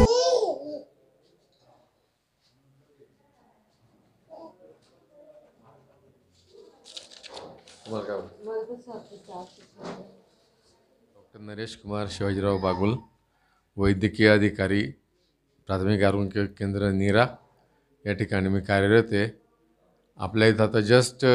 Doctor Naresh Kumar Shivajirao Bagul, वैद्यकीय अधिकारी, प्राथमिक आरोग्य केंद्र नीरा या ठिकाणी मी कार्यरत आहे। आपल्या इथं आता जस्ट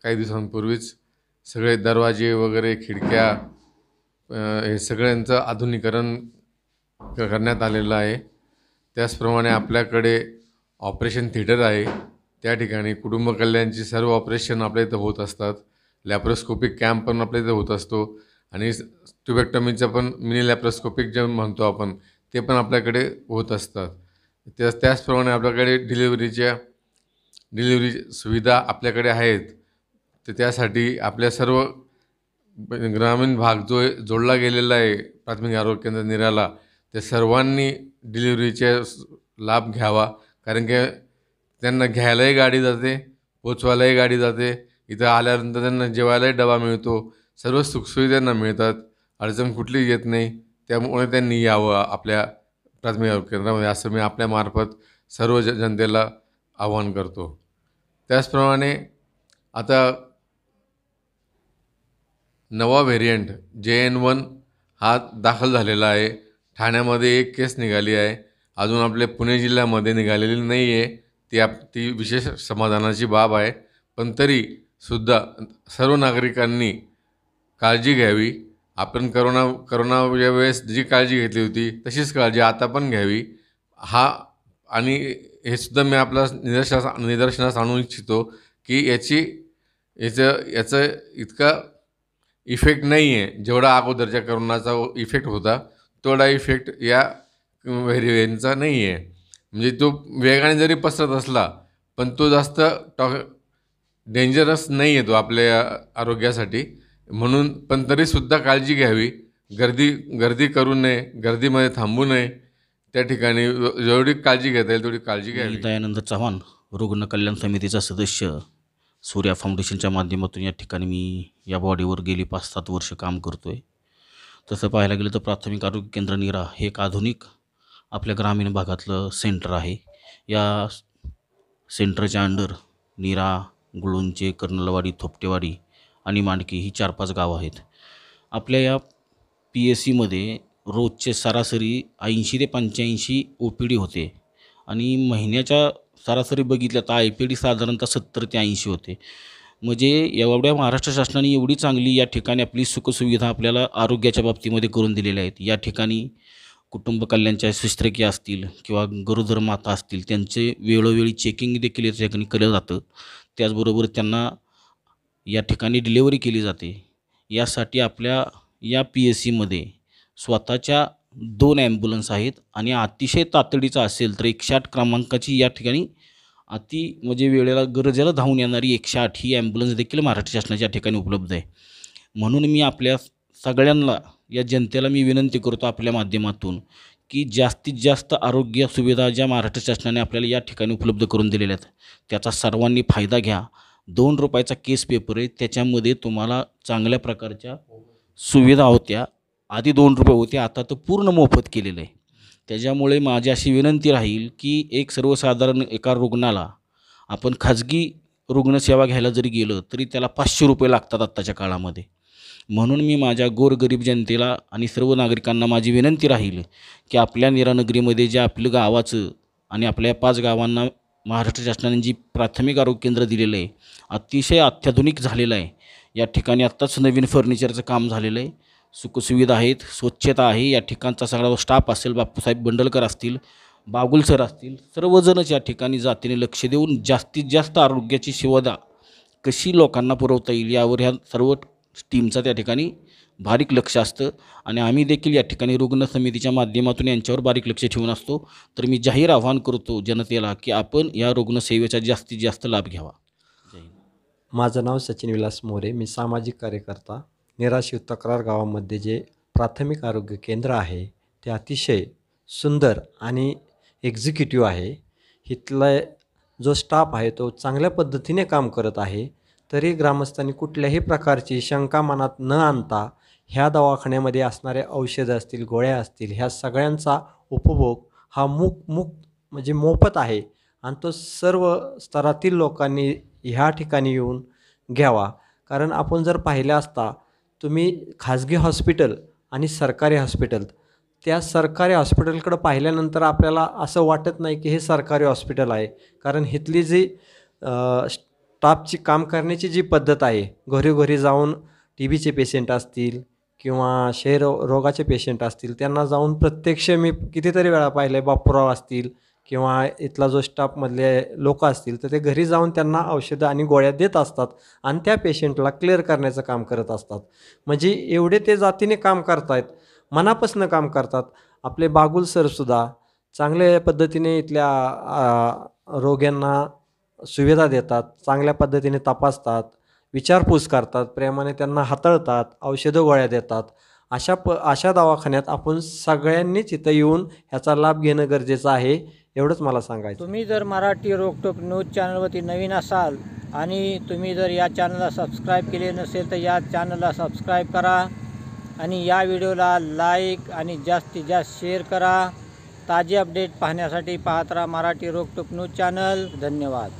काही दिवसांपूर्वीच सगळे दरवाजे वगैरे खिडक्या हे सगळ्यांचं आधुनिकीकरण करण्यात आलेलं आहे। त्याचप्रमाणे आपल्याकडे ऑपरेशन थिएटर आहे, त्या ठिकाणी कुटुंब कल्याणची सर्व ऑपरेशन आपल्या इथं होत असतात। लॅप्रोस्कोपिक कॅम्प पण आपल्या इथं होत असतो आणि ट्युबेक्टमीचं पण मिनी लॅप्रोस्कोपिक जे म्हणतो आपण ते पण आपल्याकडे होत असतात। त्याचप्रमाणे आपल्याकडे डिलिव्हरी सुविधा आपल्याकडे आहेत। तर त्यासाठी आपल्या सर्व ग्रामीण भाग जो जोडला गेलेला आहे प्राथमिक आरोग्य केंद्र निराला, त्या सर्वांनी डिलिव्हरीचे लाभ घ्यावा, कारण की त्यांना घ्यायलाही गाडी जाते, पोचवायलाही गाडी जाते, इथं आल्यानंतर त्यांना जेवायलाही डबा मिळतो, सर्व सुखसुविधा त्यांना मिळतात, अडचण कुठलीही येत नाही। त्यामुळे त्यांनी यावं आपल्या प्राथमिक आरोग्य केंद्रामध्ये, असं मी आपल्यामार्फत सर्व जनतेला आवाहन करतो। त्याचप्रमाणे आता नवा व्हेरियंट JN1 हा दाखल झालेला आहे। ठाण्यामध्ये एक केस निघाली आहे, अजून आपल्या पुणे जिल्ह्यामध्ये निघालेली नाही आहे। ती विशेष समाधानाची बाब आहे, पण तरीसुद्धा सर्व नागरिकांनी काळजी घ्यावी। आपण करोना या वेळेस जी काळजी घेतली होती तशीच काळजी आता पण घ्यावी। आणि हे सुद्धा मी आपल्या निदर्शनास आणू इच्छितो की याचं इतका इफेक्ट नाही आहे, जेवढा अगोदरच्या करोनाचा इफेक्ट होता तेवढा इफेक्ट या व्हेरियंटचा नाही आहे। म्हणजे तो वेगाने जरी पसरत असला पण तो जास्त डेंजरस नाही आहे तो आपल्या आरोग्यासाठी, म्हणून पण तरीसुद्धा काळजी घ्यावी। गर्दी करू नये, गर्दीमध्ये थांबू नये, त्या ठिकाणी जेवढी काळजी घेता येईल तेवढी काळजी घ्यावी। दयानंद चव्हाण, रुग्ण कल्याण समितीचा सदस्य, सूर्या फाउंडेशनच्या माध्यमातून या ठिकाणी मी या बॉडीवर गेली 5-7 वर्ष काम करतो आहे। तसं पाहायला गेलं तर प्राथमिक आरोग्य केंद्र नीरा हे एक आधुनिक आपल्या ग्रामीण भागातलं सेंटर आहे। या सेंटरच्या अंडर नीरा, गुळुंचे, कर्नलवाडी, थोपटेवाडी आणि मांडकी ही 4-5 गावं आहेत। आपल्या या PSCमध्ये रोजचे सरासरी 80 ते 85 OPD होते आणि महिन्याच्या सरासरी बघितलं तर IPD साधारणतः 70 ते 80 होते। म्हणजे एवढ्या महाराष्ट्र शासनाने एवढी चांगली या ठिकाणी आपली सुखसुविधा आपल्याला आरोग्याच्या बाबतीमध्ये करून दिलेल्या आहेत। या ठिकाणी कुटुंब कल्याणच्या शस्त्रक्रिया असतील किंवा गरोदर माता असतील त्यांचे वेळोवेळी चेकिंग देखील या ठिकाणी केलं जातं। त्याचबरोबर त्यांना या ठिकाणी डिलिव्हरी केली जाते। यासाठी आपल्या या PSCमध्ये स्वतःच्या 2 ॲम्ब्युलन्स आहेत आणि अतिशय तातडीचं असेल तर 108 क्रमांकाची या ठिकाणी म्हणजे वेळेला गरजेला धावून येणारी 108 ही ॲम्ब्युलन्स देखील महाराष्ट्र शासनाच्या ठिकाणी उपलब्ध आहे। म्हणून मी आपल्या सगळ्यांना या जनतेला मी विनंती करतो आपल्या माध्यमातून की जास्तीत जास्त आरोग्य सुविधा ज्या महाराष्ट्र शासनाने आपल्याला या ठिकाणी उपलब्ध करून दिलेल्या आहेत त्याचा सर्वांनी फायदा घ्या। 2 रुपयाचा केस पेपर आहे, त्याच्यामध्ये तुम्हाला चांगल्या प्रकारच्या सुविधा होत्या। आधी 2 रुपये होते, आता तर पूर्ण मोफत केलेलं आहे। त्याच्यामुळे माझी अशी विनंती राहील की एक सर्वसाधारण एका रुग्णाला आपण खाजगी रुग्णसेवा घ्यायला जरी गेलं तरी त्याला 500 रुपये लागतात आत्ताच्या काळामध्ये। म्हणून मी माझ्या गोरगरीब जनतेला आणि सर्व नागरिकांना माझी विनंती राहील की आपल्या नीरानगरीमध्ये जे आपलं गावाचं आणि आपल्या 5 गावांना महाराष्ट्र शासनाने जी प्राथमिक आरोग्य केंद्र दिलेलं आहे अतिशय अत्याधुनिक झालेलं आहे। या ठिकाणी आत्ताच नवीन फर्निचरचं काम झालेलं आहे, सुखसुविधा आहेत, स्वच्छता आहे। या ठिकाणचा सगळा स्टाफ असेल, बापूसाहेब बंडलकर असतील, बागुल सर असतील, सर्वजणच या ठिकाणी जातीने लक्ष देऊन जास्तीत जास्त आरोग्याची सुविधा कशी लोकांना पुरवता येईल यावर ह्या सर्व टीमचा त्या ठिकाणी बारीक लक्ष असतं आणि आम्ही देखील या ठिकाणी रुग्ण समितीच्या माध्यमातून यांच्यावर बारीक लक्ष ठेवून असतो। तर मी जाहीर आवाहन करतो जनतेला की आपण या रुग्णसेवेचा जास्तीत जास्त लाभ घ्यावा। जय हिंद। माझं नाव सचिन विलास मोरे, मी सामाजिक कार्यकर्ता। निराशिव तक्रार गावामध्ये जे प्राथमिक आरोग्य केंद्र आहे ते अतिशय सुंदर आणि एक्झिक्युटिव्ह आहे। इथला जो स्टाफ आहे तो चांगल्या पद्धतीने काम करत आहे, तरी ग्रामस्थांनी कुठल्याही प्रकारची शंका मनात न आणता ह्या दवाखान्यामध्ये असणारे औषधं असतील, गोळ्या असतील, ह्या सगळ्यांचा उपभोग हा म्हणजे मोफत आहे आणि तो सर्व स्तरातील लोकांनी ह्या ठिकाणी येऊन घ्यावा. कारण आपण जर पाहिलं असता तुम्ही खाजगी हॉस्पिटल आणि सरकारी हॉस्पिटल, त्या सरकारी हॉस्पिटलकडं पाहिल्यानंतर आपल्याला असं वाटत नाही की हे सरकारी हॉस्पिटल आहे. कारण इथली जी स्टाफची काम करण्याची जी पद्धत आहे, घरोघरी जाऊन TBचे पेशंट असतील किंवा रोगाचे पेशंट असतील, त्यांना जाऊन प्रत्यक्ष मी कितीतरी वेळा पाहिलं आहे, बापूराव असतील किंवा इथला जो स्टाफमधले लोकं असतील, तर ते घरी जाऊन त्यांना औषधं आणि गोळ्या देत असतात आणि त्या पेशंटला क्लिअर करण्याचं काम करत असतात. म्हणजे एवढे ते जातीने काम करत आहेत, मनापासून काम करतात. आपले बागुल सरसुद्धा चांगल्या पद्धतीने इथल्या रोग्यांना सुविधा देतात, चांगल्या पद्धतीने तपासतात, विचारपूस करतात, प्रेमाने त्यांना हाताळतात, औषधं गोळ्या देतात. अशा दवाखान्यात आपण सगळ्यांनीच इथं येऊन ह्याचा लाभ घेणं गरजेचं आहे, एवढंच मला सांगायचं. तुम्ही जर मराठी रोकटोक न्यूज चॅनलवरती नवीन असाल आणि तुम्ही जर या चॅनलला सबस्क्राईब केले नसेल तर या चॅनलला सबस्क्राईब करा आणि या व्हिडिओला लाईक आणि जास्तीत जास्त शेअर करा. ताजे अपडेट पाहण्यासाठी पाहत राहा मराठी रोकटोक न्यूज चॅनल. धन्यवाद.